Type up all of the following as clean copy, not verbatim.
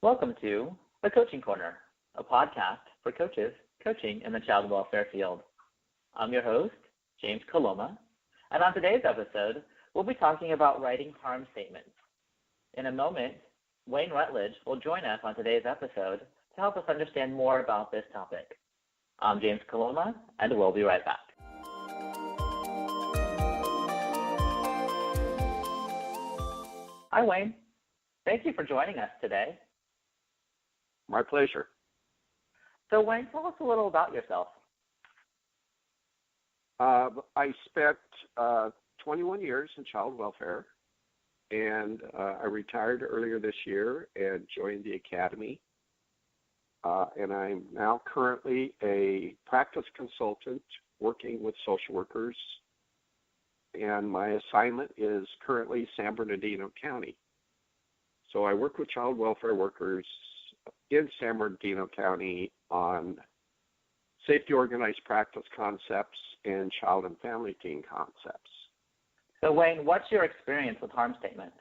Welcome to The Coaching Corner, a podcast for coaches coaching in the child welfare field. I'm your host, James Coloma, and on today's episode, we'll be talking about writing harm statements. In a moment, Wayne Rutledge will join us on today's episode to help us understand more about this topic. I'm James Coloma, and we'll be right back. Hi, Wayne. Thank you for joining us today. My pleasure. So, Wayne, tell us a little about yourself. I spent 21 years in child welfare, and I retired earlier this year and joined the academy. And I'm now currently a practice consultant working with social workers, and my assignment is currently San Bernardino County. So I work with child welfare workers in San Bernardino County on safety organized practice concepts and child and family team concepts. So, Wayne, what's your experience with harm statements?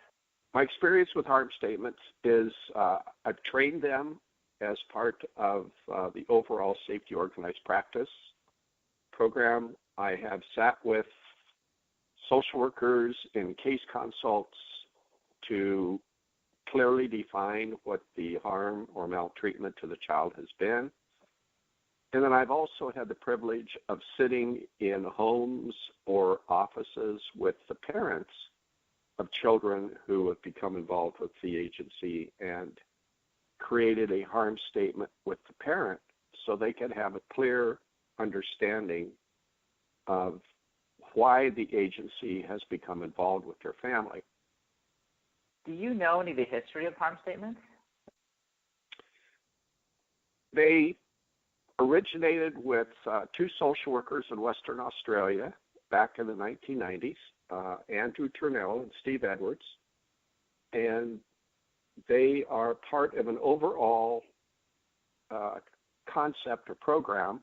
My experience with harm statements is I've trained them as part of the overall safety organized practice program. I have sat with social workers in case consults to clearly define what the harm or maltreatment to the child has been. And then I've also had the privilege of sitting in homes or offices with the parents of children who have become involved with the agency and created a harm statement with the parent so they can have a clear understanding of why the agency has become involved with their family. Do you know any of the history of harm statements? They originated with two social workers in Western Australia back in the 1990s, Andrew Turnell and Steve Edwards, and they are part of an overall concept or program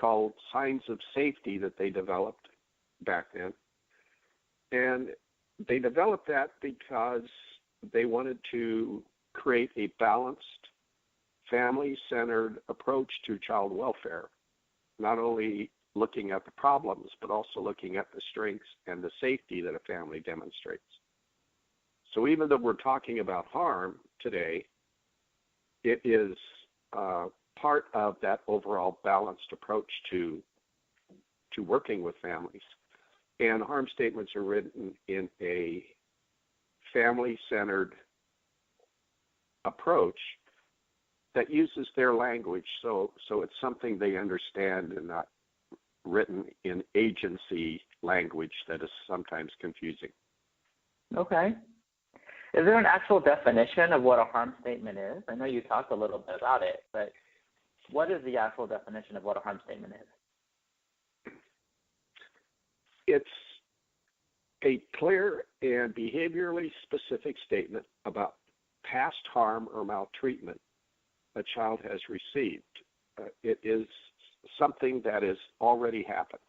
called Signs of Safety that they developed back then. And they developed that because they wanted to create a balanced, family-centered approach to child welfare, not only looking at the problems, but also looking at the strengths and the safety that a family demonstrates. So even though we're talking about harm today, it is part of that overall balanced approach to working with families. And harm statements are written in a family-centered approach that uses their language, so it's something they understand and not written in agency language that is sometimes confusing. Okay. Is there an actual definition of what a harm statement is? I know you talked a little bit about it, but what is the actual definition of what a harm statement is? It's a clear and behaviorally specific statement about past harm or maltreatment a child has received. It is something that has already happened.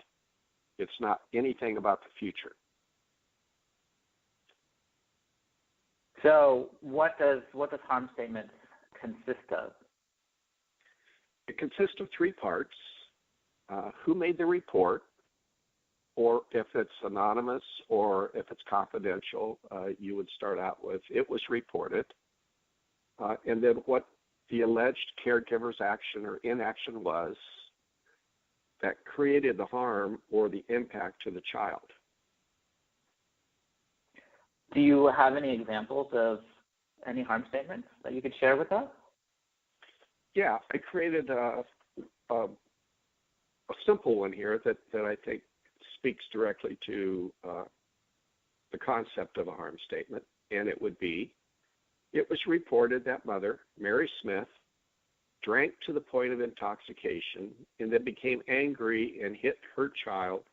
It's not anything about the future. So what does harm statements consist of? It consists of three parts. Who made the report, or if it's anonymous or if it's confidential, you would start out with, it was reported. And then what the alleged caregiver's action or inaction was that created the harm or the impact to the child. Do you have any examples of any harm statements that you could share with us? Yeah, I created a simple one here that I think speaks directly to the concept of a harm statement, and it would be, it was reported that mother, Mary Smith, drank to the point of intoxication and then became angry and hit her child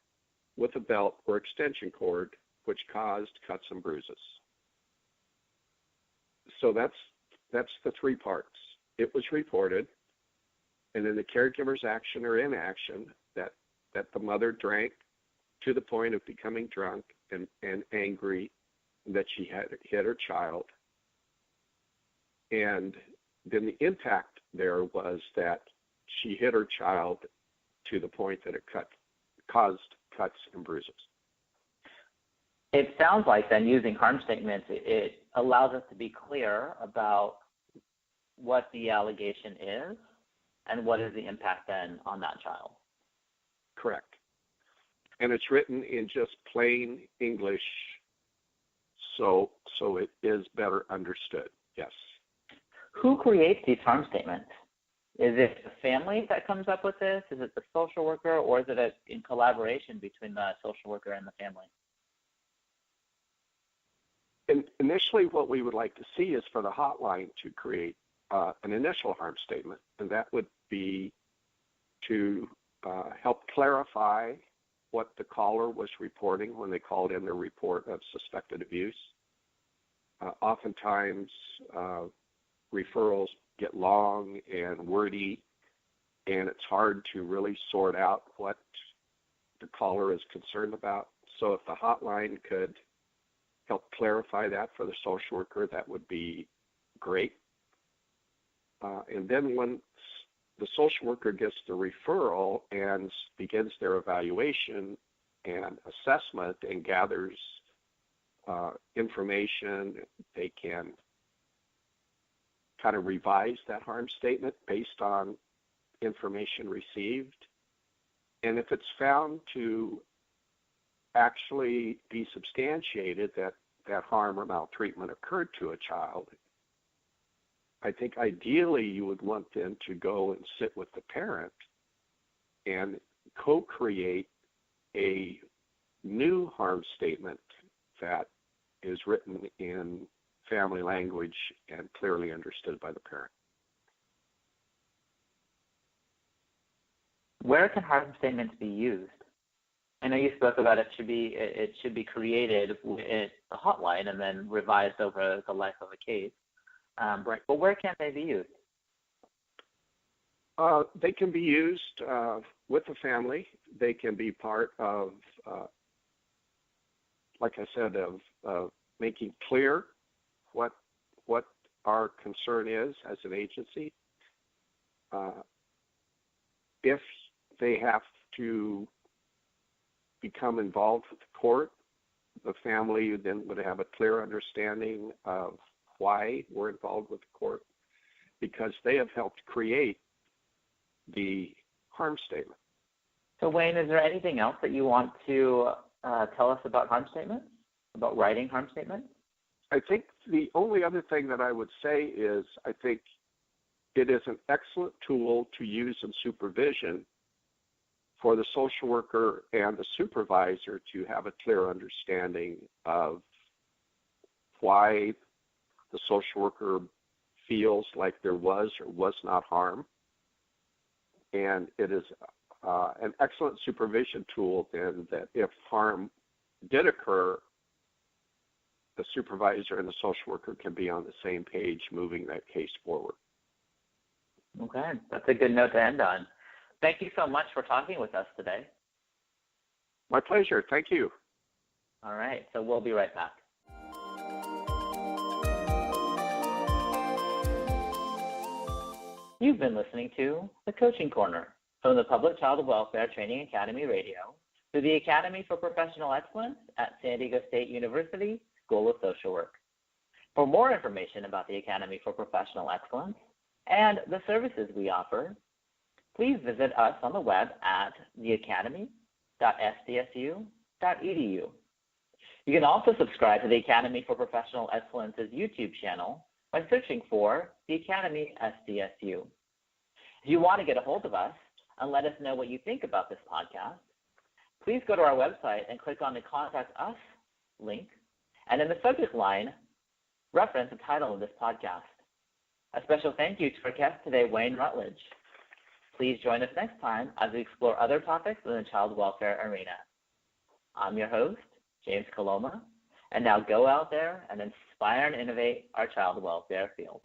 with a belt or extension cord, which caused cuts and bruises. So that's the three parts. It was reported, and then the caregiver's action or inaction that the mother drank to the point of becoming drunk and angry that she had hit her child. And then the impact there was that she hit her child to the point that it caused cuts and bruises. It sounds like then using harm statements, it allows us to be clear about what the allegation is and what is the impact then on that child. Correct. And it's written in just plain English, so it is better understood, yes. Who creates these harm statements? Is it the family that comes up with this? Is it the social worker, or is it in collaboration between the social worker and the family? And initially, what we would like to see is for the hotline to create an initial harm statement, and that would be to help clarify what the caller was reporting when they called in their report of suspected abuse. Oftentimes, referrals get long and wordy, and it's hard to really sort out what the caller is concerned about. So if the hotline could help clarify that for the social worker, that would be great. And then once the social worker gets the referral and begins their evaluation and assessment and gathers information, they can kind of revise that harm statement based on information received. And if it's found to actually be substantiated that harm or maltreatment occurred to a child, I think ideally you would want them to go and sit with the parent and co-create a new harm statement that is written in family language and clearly understood by the parent. Where can harm statements be used? I know you spoke about it should be created with a hotline and then revised over the life of a case. Right. But where can they be used? They can be used with the family. They can be part of, like I said, of making clear what our concern is as an agency. If they have to become involved with the court, the family then would have a clear understanding of why we're involved with the court, because they have helped create the harm statement. So Wayne, is there anything else that you want to tell us about harm statements, about writing harm statements? I think the only other thing that I would say is I think it is an excellent tool to use in supervision for the social worker and the supervisor to have a clear understanding of why the social worker feels like there was or was not harm. And it is an excellent supervision tool then that if harm did occur, the supervisor and the social worker can be on the same page moving that case forward. Okay, that's a good note to end on. Thank you so much for talking with us today. My pleasure. Thank you. All right, so we'll be right back. You've been listening to The Coaching Corner from the Public Child Welfare Training Academy Radio through the Academy for Professional Excellence at San Diego State University School of Social Work. For more information about the Academy for Professional Excellence and the services we offer, please visit us on the web at theacademy.sdsu.edu. You can also subscribe to the Academy for Professional Excellence's YouTube channel by searching for the Academy SDSU. If you want to get a hold of us and let us know what you think about this podcast, please go to our website and click on the Contact Us link, and in the subject line, reference the title of this podcast. A special thank you to our guest today, Wayne Rutledge. Please join us next time as we explore other topics in the child welfare arena. I'm your host, James Coloma, and now go out there and inspire and innovate our child welfare field.